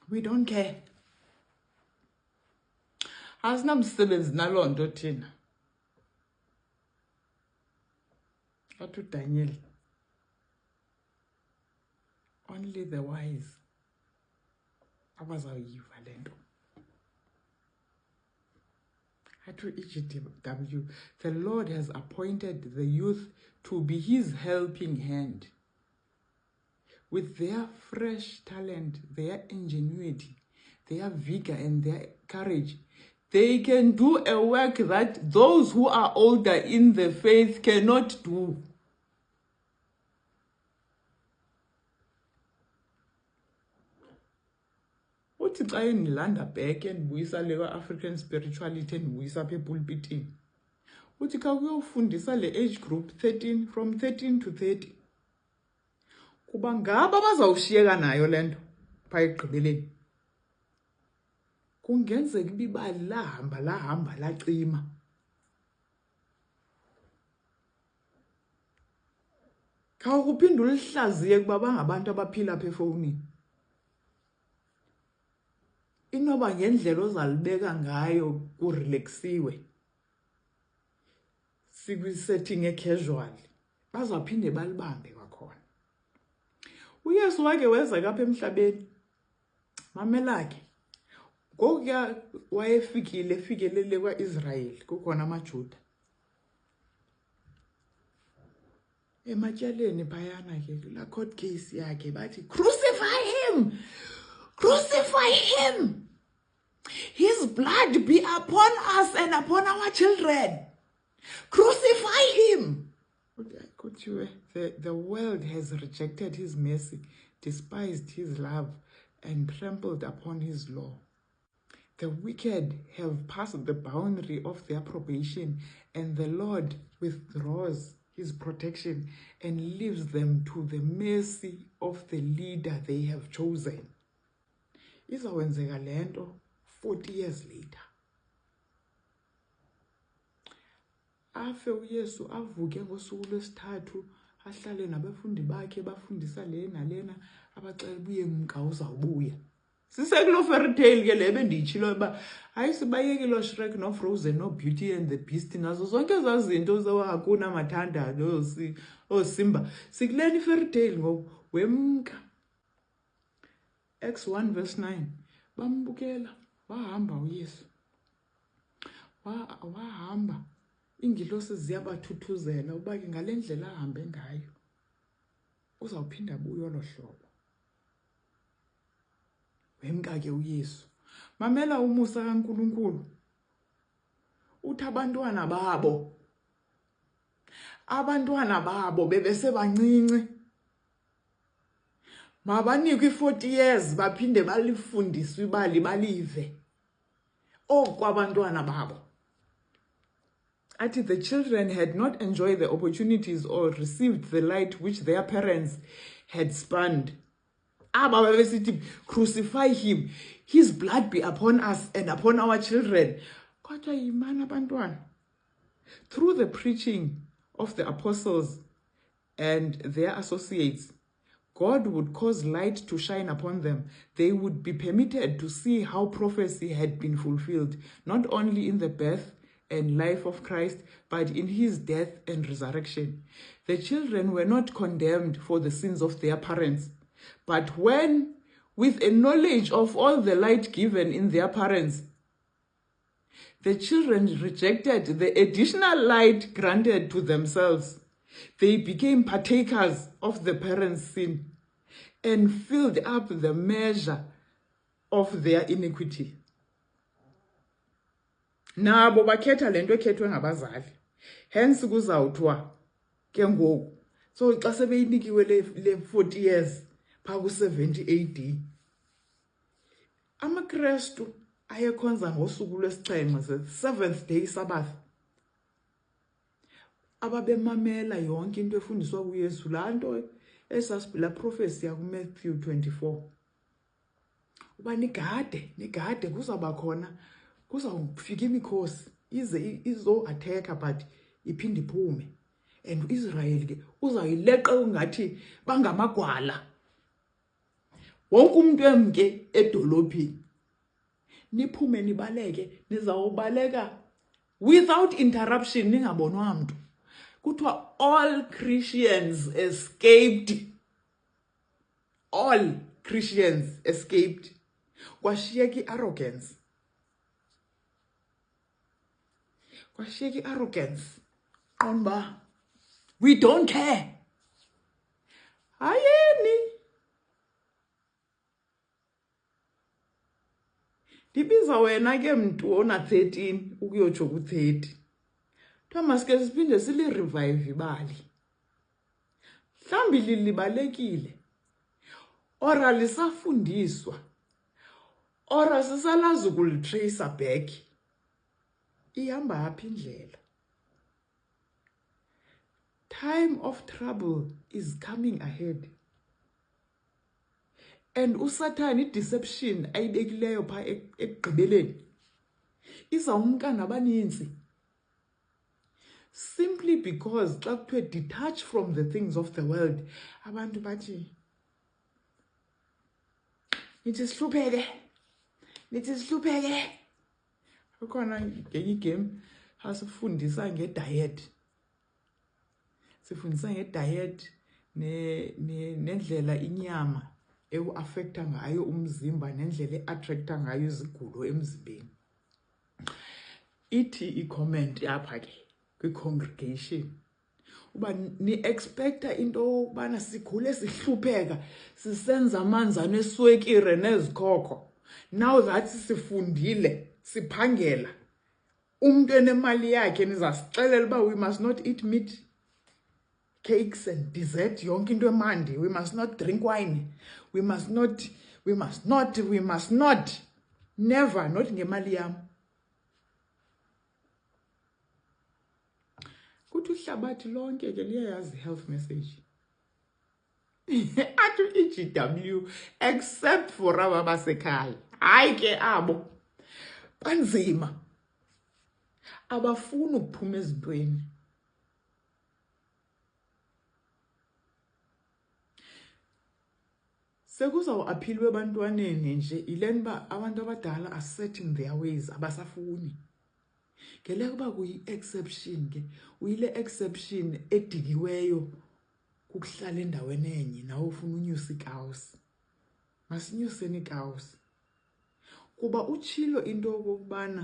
We don't care. Asinamsebenzi naloo nto thina. Athi uDaniel. Only the wise abazayiva le nto. Athi EGW, the Lord has appointed the youth to be his helping hand. With their fresh talent, their ingenuity, their vigor and their courage, they can do a work that those who are older in the faith cannot do. Uthi xa endilanda back endibuyisa le African spirituality endibuyisa apha epulpitini. Uthi xa kuyofundisa le age group 13 from 13 to 30. Kuba ngaba bazawushiyeka nayo lento pha egqibeleni. Kungenzeka ibibali lahamba lacima. Khawuphinda ulihlaziye kuba bangabantu abaphila apha efowunini. Inoba ngendlela ozalibeka ngayo kurelaxiwe. Sikwi-setting e-casual. Bazaphinde balibambe kwakhona. uYesu wake weza kapha emhlabeni. Mamelake. Ngokuya wayefikelele kwa-Israyeli kukhona amaJuda. Ematyaleni phayana ke la court case yakhe bathi crucify him. Crucify him. His blood be upon us and upon our children. Crucify him. The world has rejected his mercy, despised his love, and trampled upon his law. The wicked have passed the boundary of their probation, and the Lord withdraws his protection and leaves them to the mercy of the leader they have chosen. Izawenzeka lento 40 years later. Afe uYesu avuke ngosuku lwesithathu ahlale nabafundi bakhe bafundisa le nalena abaxela buye umka uzawubuya. Sisekulo fairy tale ke lebe ndiyitshilo ba hayi sibayeke lo Shrek no Frozen no Beauty and the Beast nazo zonke ezazinto zawakuna mathanda lo Simba. Sikuleni fairy tale ngoku wemka. Acts 1 verse 9. Bambukela wahamba uYesu. Wahamba. Ingilosi ziyabathuthuzela uba ke ngalendlela ahambe ngayo uzawuphinda abuye olohlobo. Wemka ke uYesu. Mamela umusa kaNkulunkulu. Uthi abantwana babo bebesebancinci. Mabanikwe 40 years baphinde balifundiswe ibali balive. Okwabantwana babo. Ati the children had not enjoyed the opportunities or received the light which their parents had spurned. Aba babesithi crucify him, his blood be upon us and upon our children. Kodwa yimani abantwana. Through the preaching of the apostles and their associates, God would cause light to shine upon them. They would be permitted to see how prophecy had been fulfilled, not only in the birth and life of Christ, but in his death and resurrection. The children were not condemned for the sins of their parents, but when, with a knowledge of all the light given in their parents, the children rejected the additional light granted to themselves, they became partakers of the parents' sin and filled up the measure of their iniquity. Nabo bakhetha lento ekhethwe ngabazali. Hence kuzawuthwa ke ngoku. So xa sebeyinikiwe le 40 years pha ku 70 AD. AmaKristu ayekhonza ngosuku lwesixhenxe, the 7th day Sabbath. Ababemamela yonke into efundiswa kuYesu, la nto esasibhila prophecy ya kuMatthew 24. Uba nigade kuzaba khona kuzawufika imikhosi izo attack but iphinde iphume, and Israel ke uzayileqa ungathi bangamagwala. wonke umuntu emke edolophini niphume nibaleke nizawubaleka without interruption ningabonwa mntu kuthiwa all Christians escaped kwashiyeka i-arrogance qonba we don't care hayeni ndibiza wena ke mntu ona 13 ukuyotsho ku30 Thomas ke siphinde sili-revive ibali mhlambi lilibalekile ora lisafundiswa ora sisalazi ukulitracer back ihamba apha indlela time of trouble is coming ahead and uSathane i-deception ayibekileyo pha ekugqibeleni izawumka nabaninzi simply because xa kuthiwe detach from the things of the world abantu bathi nithi sihlupheke ukhona ngenye igame asifundisa ngediet sifundisa ngediet nendlela inyama ewu-affecta ngayo umzimba nendlela e-attracta ngayo izigulo emzimbeni ithi i-comment yapha ke kwi-congregation uba ni-expecta into yokubana sikhule sihlupheka sisenza amanzana eswekire nezikhokho now that sifundile siphangela umuntu enemali yakhe nizasixelela uba we must not eat meat cakes and dessert yonke into emandi we must not drink wine we must not never not ngemali yam kuthi uhlabathi lonke ke liyayazi health message athi i-GW except for aba basekhaya hayi ke abo banzima abafuni ukuphuma ezintweni sekuzawuaphilwe ebantwaneni nje ileni ba abantu abadala are set in their ways abasafuni ngele kuba kuyi-exception ke uyile exception edikiweyo kukuhlala endaweni enye nawe ufuna unyusa ikawusi masinyuseni ikawusi kuba utshilo into okokubana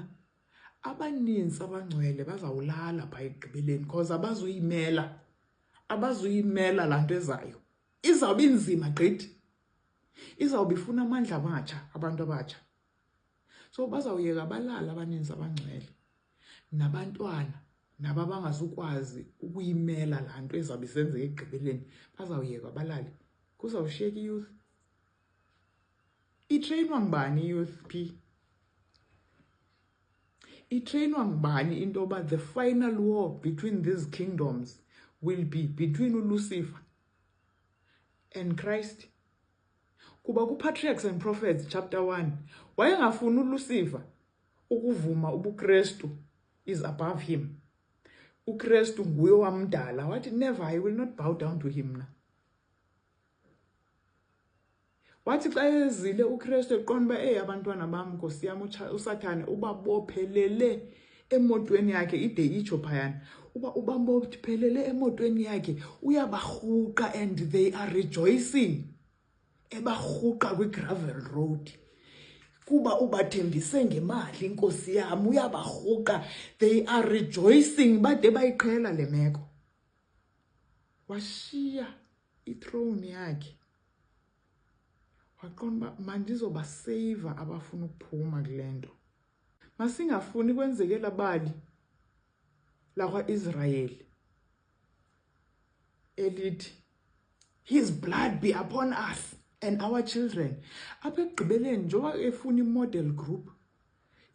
abaninzi abangcwele bazawulala pha ekugqibeleni because abazuyimela laa nto ezayo izawuba inzima gqithi izawuba ifuna amandla amatsha abantu abatsha so bazawuyeka balala abaninzi abangcwele nabantwana naba bangazukwazi ukuyimela laa nto ezawuba isenzeka ekugqibeleni bazawuyeka balale kuzawushiyeka i-youth itrainwa ngubani i-youth p itrainwa ngubani into yoba the final war between these kingdoms will be between uLucifer and Christ kuba ku-Patriarchs and Prophets chapter 1 wayengafuni uLucifer ukuvuma ubuKristu is above him uKristu nguye wamdala wathi never I will not bow down to him na wathi xa ezile uKristu eqonda uba abantwana bam Nkosi yam uSathane ubabophelele emotweni yakhe ide itsho phayana uba ubabophelele emotweni yakhe uyabarhuqa and they are rejoicing ebarhuqa kwi-gravel road kuba ubathembise ngemali Nkosi yam uyabarhuqa they are rejoicing bade bayiqhela le meko washiya ithrone yakhe waqonda mandizobaseva abafuna ukuphuma kule nto masingafuni kwenzeke labali lakwa-Israyeli elithi his blood be upon us and our children apha ekugqibeleni njengoba efuna i-model group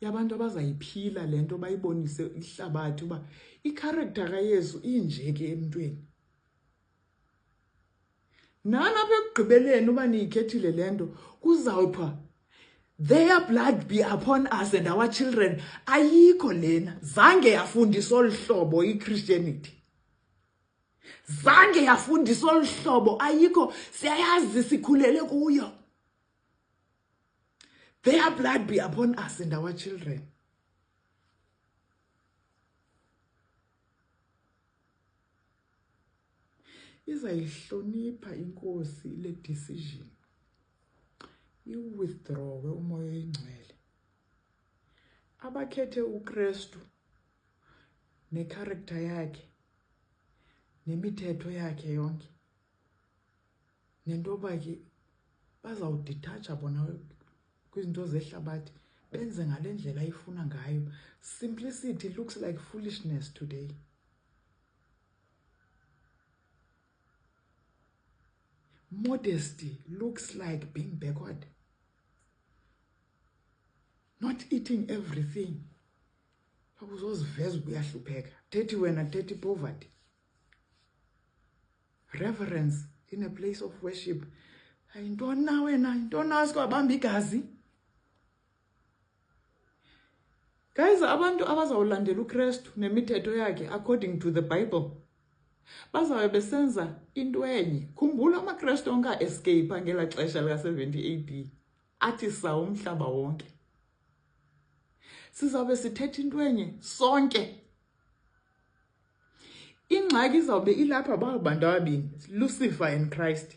yabantu abazayiphila le nto bayibonise ihlabathi uba i-character kaYesu inje ke emntweni nani apha ekugqibeleni uba niyikhethile le nto kuzawuthiwa their blood be upon us and our children ayikho lena zange yafundiswa olu hlobo i-Christianity zange yafundiswa olu hlobo ayikho siyayazi sikhulele kuyo Their blood be upon us and our children. Izayihlonipha inkosi le decision. Withdraw umoya oyingcwele. Abakhethe uKristu necharacter yakhe nemithetho yakhe yonke. Nentoba ke bazawudethatha bona kwizinto zehlabathi benze ngale ndlela ayifuna ngayo. Simplicity looks like foolishness today. Modesty looks like being backward. Not eating everything. Uzoziveza uyahlupheka. Thethi wena, thethi poverty. Reverence in a place of worship. Ayintoni na wena, intoni na sikwabamba igazi? Guys, abantu abazawulandela uKristu nemithetho yakhe according to the Bible, bazabe besenza into enye. Khumbula amaKristu onka escape ngela xesha lika 70 AD. Athi sawo umhlaba wonke. Sizabe sithetha into enye sonke. Ingxaki izawube ilapha bantu ababini, Lucifer and Christ.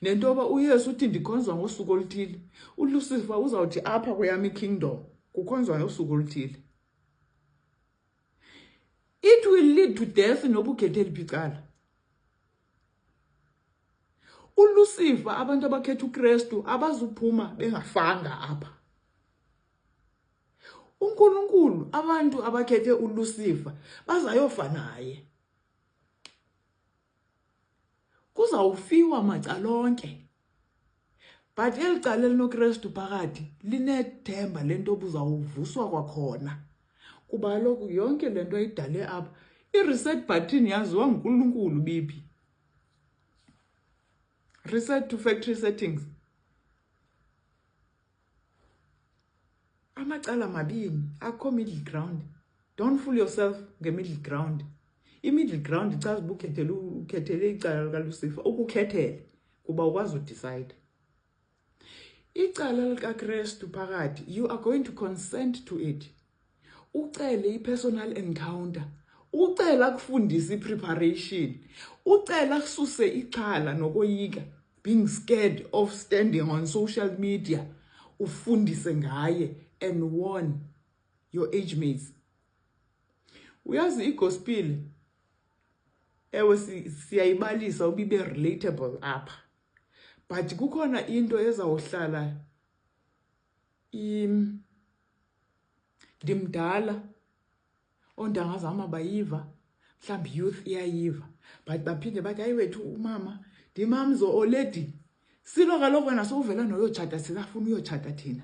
Nentoba uYesu uthi ndikhonzwa ngosuku oluthile, uLucifer uzawuthi apha kweyami kingdom kukhonzwa ngosuku oluthile. It will lead to death noba ukhethe liphi icala. uLucifer, abantu abakhetha uKristu abazuphuma bengafanga apha. uNkulunkulu, abantu abakhethe uLucifer bazayofa naye. Kuzawufiwa macalonke. But elicala linoKristu phakathi linethemba lento obuzawuvuswa kwakhona. Kuba kaloku yonke lento ayidale apha, i-reset button yaziwa nguNkulunkulu biphi. Reset to factory settings. Amacala mabini, akho middle ground. Don't fool yourself nge-middle ground. I-middle ground ichaza uba ukhethele icala likaLucifer, ukukhethele kuba ukwazi udecide. Icala likaKristu phakathi, you are going to consent to it. Ucele i-personal encounter. Ucela kufundisa i-preparation. Ucela kususe ixhala nokoyika, being scared of standing on social media. Ufundise ngaye and warn your age mates. Uyazi igospel, ewe siyayibalisa ubibe relatable apha. But kukhona into ezawuhlala ndimdala ondangazama bayiva, mhlawumbi youth iyayiva, but baphinde bathi hayi wethu umama ndimamzo already. Silo kaloku wena sowuvela noyotshata sikafuna uyotshata thina.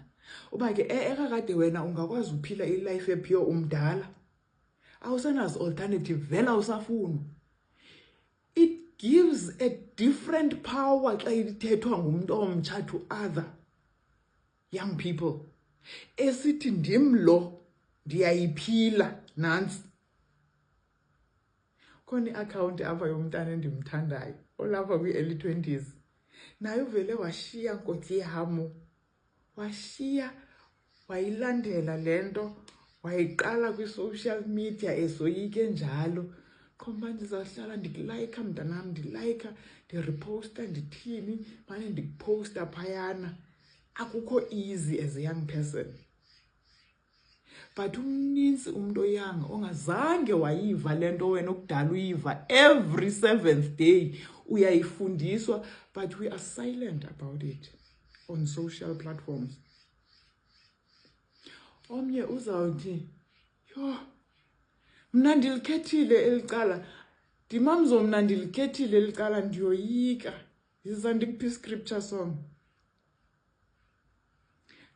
Uba ke ekakade wena ungakwazi uphila ilife ephiyo umdala. Awusenazo alternative, vela usafuna. It gives a different power xa ithethwa ngumuntu omtsha to other young people. Esithi ndimlo ndiyayiphila nansi. Khona i-account apha yomntana endimthandayo olapha kwi-early 20s. Naye uvele washiya nkosi yamo. Washiya wayilandela lento, wayiqala kwi-social media esoyike njalo. Khomba ndizawuhlala ndikulike mntanam, ndilike, ndireposta, ndithini, manje ndikuposta phayana. Akukho easy as a young person. But umninzi umuntu oyanga ongazange wayiva lento wena okudala uyiva every 7th day uyayifundiswa, but we are silent about it on social platforms. Omnye uzawuthi, yo, mna ndilikhethile elicala, ndimamzo mna ndilikhethile elicala ndiyoyika. Yiza ndikuphi scripture song.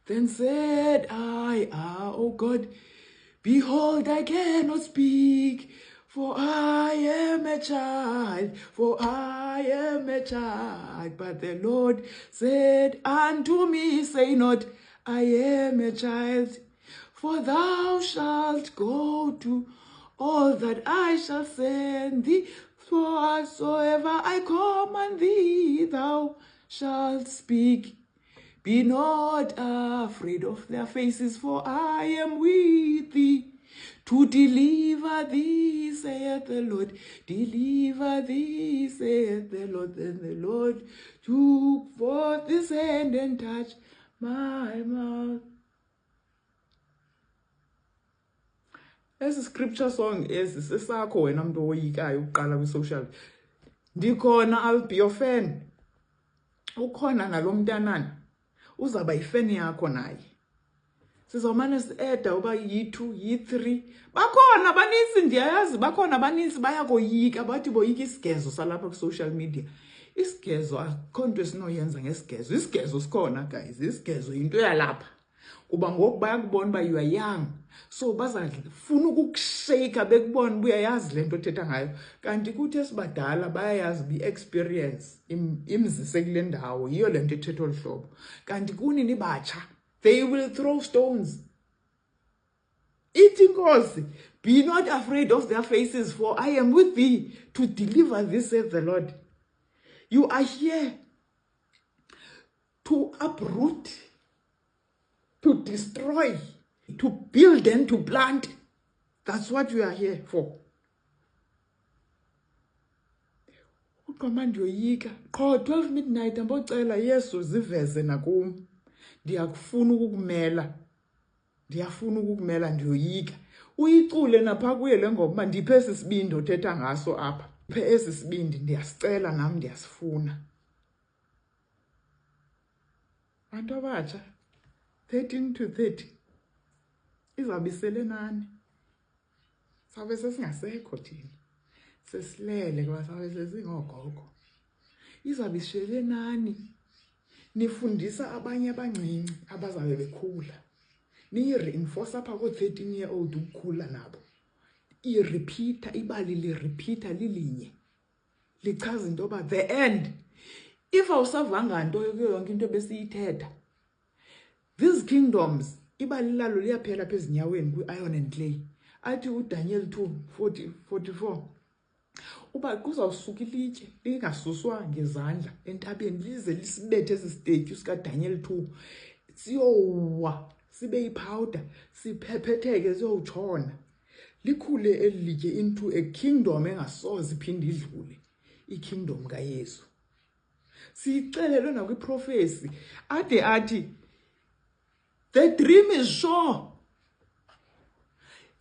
Then said I, oh God, behold, I cannot speak, for I am a child, for I am a child. But the Lord said unto me, say not, I am a child, for thou shalt go to all that I shall send thee, for whatsoever I command thee, thou shalt speak. Be not afraid of their faces, for I am with thee. To deliver thee, saith the Lord. Deliver thee, saith the Lord. Then the Lord took forth his hand and touched my mouth. Esi scripture song esi sesakho wena muntu oyikayo uqala kwi-social. Ndikhona, I'll be your fan. Ukhona nalomntanana uzaba yifan yakho naye. Sizomane si-eda uba yi-2 yi-3 bakhona abaninzi ndiyayazi, bakhona abaninzi bayakoyika bathi boyika isigezo salapha kwi-social media. Isigezo akho nto esinoyenza ngesigezo. Isigezo sikhona guys, isigezo yinto yalapha kuba ngoku bayakubona uba you are young, so bazafuna ukukusheyika bekubona uba uyayazi le nto othetha ngayo. Kanti kuthi esibadala bayayazi bi-experience imzise kule ndawo, yiyo le nto ethetha olu hlobo. Kanti kuni nibatsha, they will throw stones. Ithi inkosi, be not afraid of their faces, for I am with thee to deliver thee, saith the Lord. You are here to uproot, to destroy, to build and to plant. That's what you are here for. Uqoma ndiyoyika qho 12 midnight ambocela Yesu ziveze nakum. Ndiyakufuna ukukumela. Ndiyafuna ukukumela, ndiyoyika. Uyicule napha kuye le ngoma, ndiphe esi sibindi othetha ngaso apha. Ndiphe esi sibindi, ndiyasicela nam ndiyasifuna. Bantu abatsha 13 to 30 izabisele nani. Sabe sesingasekho thina. Sesilele kwa sabe sesingogogo. Izabisele nani. Nifundisa abanye abancinci abazabe bekhula. Ni-reinforce apha ko-13-year-old ukukhula nabo. I-repeater, ibali li-repeater lilinye. Lichaza into yoba the end. If awusavanga nto yonke into besiyithetha, these kingdoms, ibali lalo liyaphela pha ezinyaweni kwi-iron and clay. Athi uDaniel 2:44. Uba kuzawusuka ilitye lingasuswa ngezandla entabeni lize lisibethe esi statue sikaDaniel 2. Siyowa, sibe yipowder, siphephetheke siyotshona. Likhule elitye into a kingdom engasoze iphinde idlule. I-kingdom kaYesu. Sicelelwe nakwi-prophecy. Athi, the dream is sure.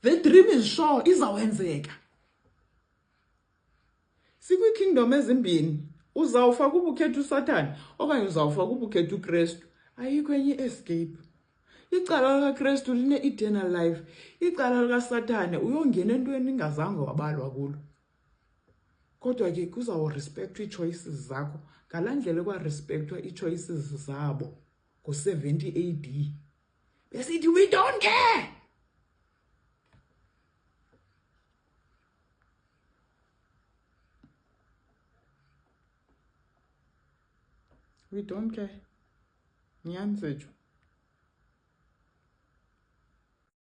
The dream is sure, izawenzeka. Sikwi-kingdom ezimbini, uzawufa kubukhetha uSathane, okanye uzawufa kubukhetha uKristu. Ayikho enye escape. Icala likaKristu line-eternal life. Icala likaSathane uyongena entweni ingazange wabalwa kulo. Kodwa ke kuzawurespectwa ii-choices zakho, ngalaa ndlela ekwarespectwa ii-choices zabo ngo-70 AD. Besithi, we don't care. We don't care. Nyanzethu.